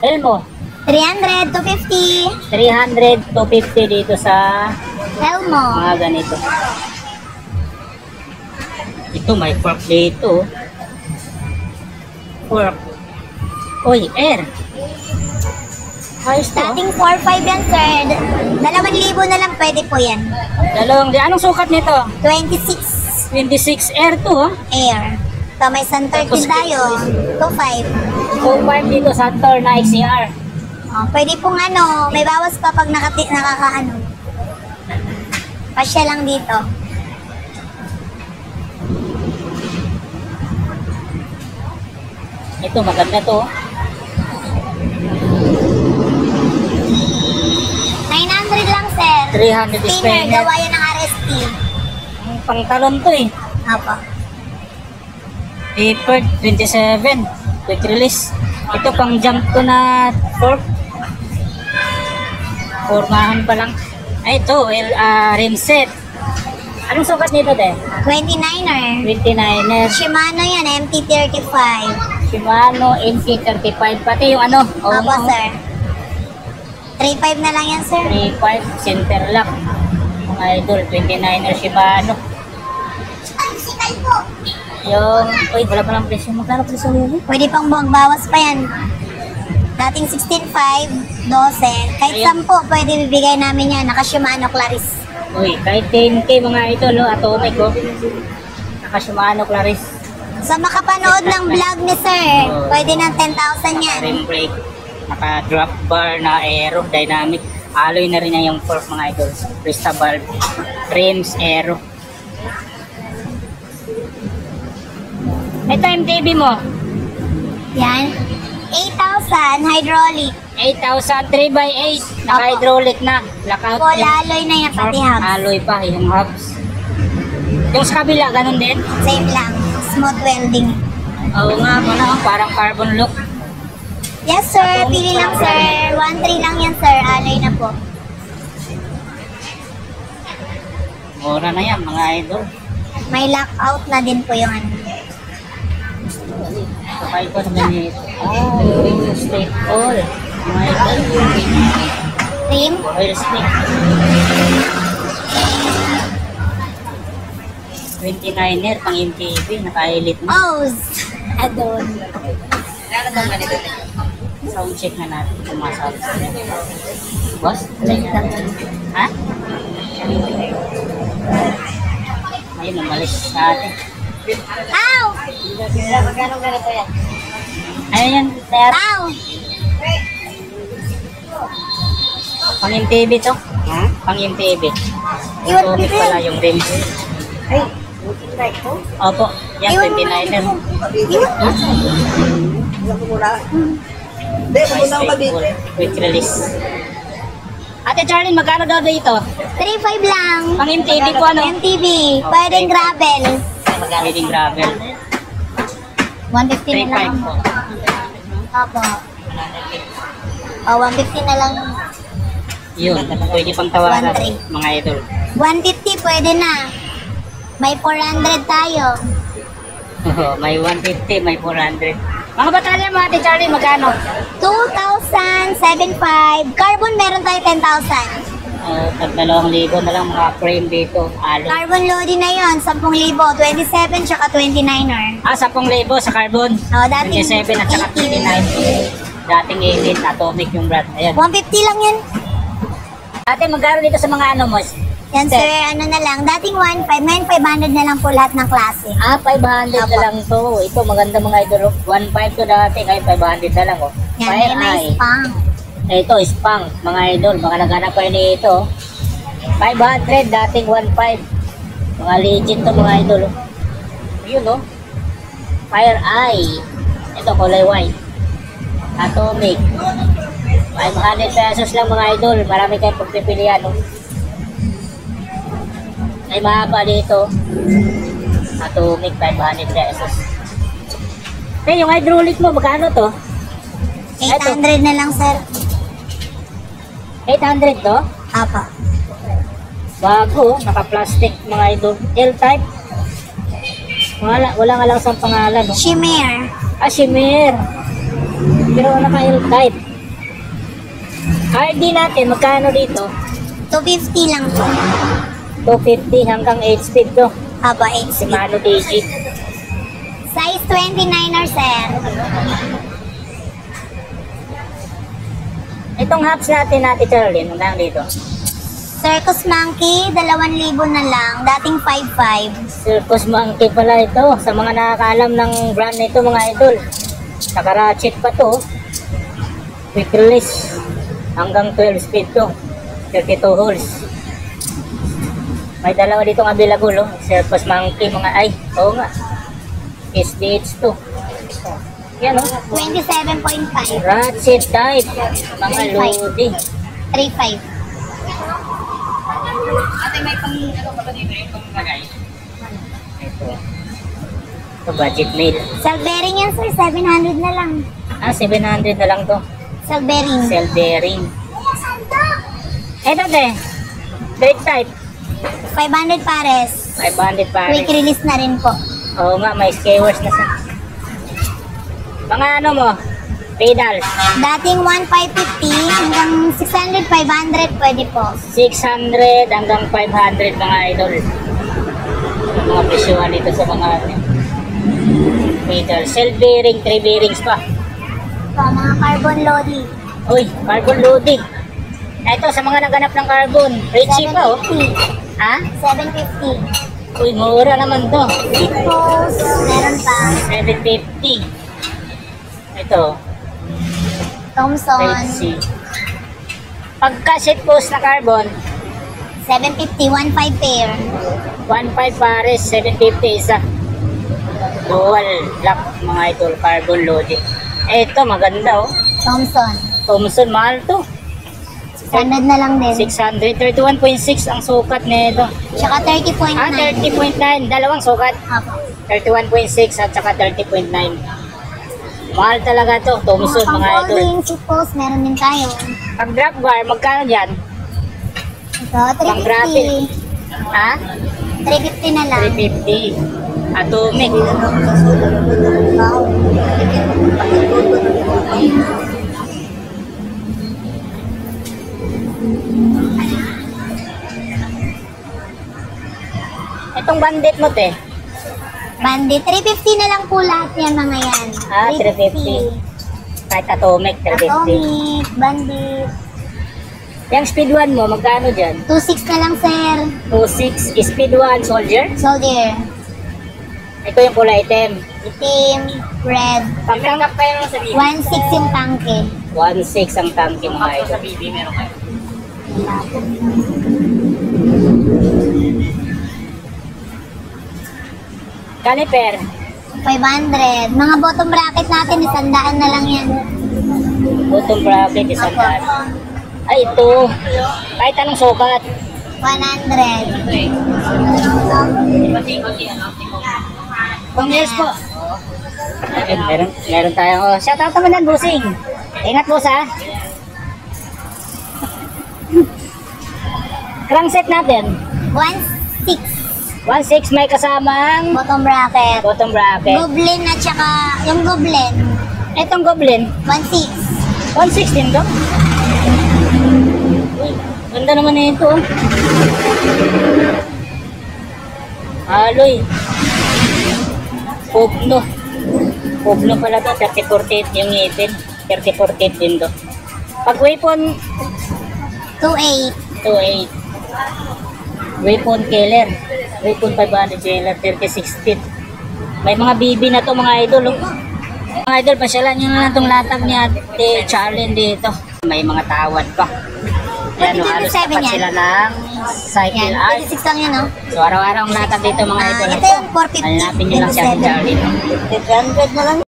Elmo. 300 to 50. 300 to 50 dito sa Elmo. mga ganito. Ito may fork dito. Fork. Uy, air. Ayos to. Dating 4,500 yan, sir. 2,000 na lang pwede po yan. Anong sukat nito? 26 26 air to, ha? air. So, may Sun 13 tayo. 2,500. 2.5 dito sa Tor na XCR. Oh, pwede pong ano, may bawas pa pag nakakaano. Pasya lang dito. Ito, maganda to. 900 lang, sir. 300 Spinner, spinner. gawa yan ng RST. Ang pangtalon to eh. Apo. Tapered 27. Quick release. Ito pang jump to na fork. Formahan pa lang. Ay, ito, rim set. Anong sukat nito, te? 29er. 29er. Shimano yan, MT-35. Shimano MT-35. Pati yung ano? Apo, sir. 3,500 na lang yan, sir. 3.5 center lock. Mga idol, 29er Shimano. Bicycle po. Yung, uy, wala pa lang presyo. Magkano presyo nito? Pwede pang bawas pa yan. Dating 16,500, 12. Kahit Ayun. 10, pwede bibigay namin yan. Naka-Shimano Claris. Uy, kahit 10K mga idol, no? Atomic, oh. Naka Shimano Claris. So, makapanood ng vlog ni sir, pwede ng 10,000 yan. Rim brake. Naka drop bar na aero, dynamic. Alloy na rin niya yung fork mga idol. Krista valve. Rims, aero. Ito MTB mo. Yan. 8,000 hydraulic. 8,000, 3x8. Naka-hydraulic na. Lockout. Full alloy na yan, pati Fork, hubs. alloy pa, yung hubs. Yung sa kabila, ganun din? Same lang. Smooth welding. Oo nga, ano, parang carbon look. Yes sir, pili lang sir. 1,300 lang yan sir. Alloy na po. Mura na yan, mga idol. May lockout na din po yung ano. Kapay ko naman ito. Ring stick all. Mga idol. Rim. Oil stick. 29er, pang MTV, naka-elite na. O's. Adon. Sound check na natin kung masabi. Boss? Ha? Ayun, namalis natin. Ow! Magkano ganito yan? Ayun yan, sir. Ow! Pang MTV to? Ha? Pang MTV. Iwan Atomic ko pala din. yung rims. Ay, Opo, yan, iwan mo 29er. Iwan Quick release. Ate Charlene, magkano daw dito? 3,500 lang. Pang MTV po ano? MTV. Pwedeng gravel. Pwedeng gravel. 150 na lang. 3.5 po. Opo. Oh, 150 na lang. Yun, pwede pang tawaran 1.3. mga idol. 150 pwede na. May 400 tayo. May 150, may 400. Mga batalya mo, Ate Charlie, magkano? 2,075. Carbon meron tayo 10,000. Tag 2,000 na lang mga frame dito. Alo. Carbon loading na yon 10,000. 27 tsaka 29er. 10,000 sa carbon. Oh, dating 27 at saka 29. Dating 18, atomic yung brand. Ayan. 150 lang yan. Ate, magkano dito sa mga ano mo? Yan sir, ano na lang. Dating 1,500, ngayon 500 na lang po lahat ng klase. 500 na lang to. Ito, maganda mga idol. 1.5 to dati, ngayon 500 na lang. Oh. Yan, Fire may Eye. pang. Ito, spang, mga idol. Mga naghanap kayo nito. 500, dating 1.5. Mga legit to mga idol. Yun, oh. Fire Eye. Ito, kulay white. Atomic. 500 pesos lang mga idol. Marami kayong pagpipilian, oh. Ay mahaba dito. Atomic, 500 pesos. Eh, yung hydraulic mo, magkano to? 800 na lang sir. 800 to? Apa. Bago, naka-plastic mga idol. L-type. Wala nga lang sa pangalan. No? Shimmer. Shimmer. Pero naka-L-type. RD natin, magkano dito? 250 lang po. 250 hanggang 8 speed to. Haba, 8 Si speed. Mano Digit. Size 29er, sir. Itong hubs natin Charlene, magkano dito? Circus Monkey, 2,000 na lang. Dating 5,500. Circus Monkey pala ito. Sa mga nakakaalam ng brand na ito mga idol. Naka-ratchet pa to. Quick release. Hanggang 12 speed to. 32 holes. May dalawa ditong available, oh. Circus Monkey, mga ay. Oo nga. SDH to. Yan, oh. 27.5. Ratchet type. Mga lodi. 3,500. Ate, may pang ano ba dito? Yung pang ito. Ito, budget mail. Self-bearing yan, sir. 700 na lang. 700 na lang to. Self-bearing. Self-bearing. Ito, te. Brake type. 500 pares. 500 pare. Quick release na rin po. Oo nga, may skewers na sa... Mga ano mo? Pedal. Dating 1,550 hanggang 600, 500 pwede po. 600 hanggang 500 mga idol. Yung mga presyuhan dito sa mga pedal. Self-bearing, 3 bearings pa. So, mga carbon loading. Uy, carbon loading. Ito, sa mga naganap ng carbon. Richie pa, oh. 750. Ha? 750. Uy, mura naman to. Post, meron pa. 750. Ito, Thomson, Richie. Pagka seat post na carbon, 750, 1,500 pair. 1.5 pares, 750 isa. Dual lock mga idol, carbon loading. Ito, maganda, oh. Thomson. Thomson, mahal to. 600 na lang din. 600, 31.6 ang sukat nito. Tsaka 30.9. 30.9, dalawang sukat. Apo. 31.6 at saka 30.9. Mahal talaga to, Thomson Pang mga idol. folding seat post, meron din tayo. Pag drop bar, magkano dyan? Ito, Pang graphic. 350. Ha? 350 na lang. 350. Atomic. Wow. Itong bandit mo, te. Bandit, 350 na lang po lahat yan mga yan. 350. Kahit atomic, 350. Atomic, bandit. Yung speed 1 mo, magkano dyan? 2.6 na lang, sir. 2.6. Speed 1, soldier. Soldier. Ito yung kulay item. Itim, red. Pagtanggap kayo ng sa BB. 1.6 yung tangke. 1.6 ang tangke mga idol. Sa BB meron kayo. Caliper. 500. Mga bottom bracket natin, 100 na lang yan. Bottom bracket, isang daan. Ay, ito. Kahit anong sukat. 100. Pang years po. Ayun, meron tayong, oh, shout out naman yan, busing. Ingat boss, ha. Crankset natin. 1.6. 1.6 may kasamang Bottom bracket. bottom bracket. Goblin at saka yung goblin. Itong Goblin, 1.6. 1.6 din to. Uy, ganda naman na ito. Aloy. Pugno. Pugno pala to, 30-40 yung ngipin. 30-40 din to. Pag weapon, 2.8. 2.8. Weapon killer. Weapon 500 killer, 30-60. May mga BB na to mga idol. Oh. Mga idol, pasyalan nyo na lang itong latag ni Ate Charlene dito. May mga tawad pa. Ayan, no, halos 27 tapat yan. sila ng cycle Yan, art. 26 lang yun, no? So, araw-araw ang latag dito mga idol. Ito yung 450. Hanapin nyo lang si Ate Charlene. 300 na lang.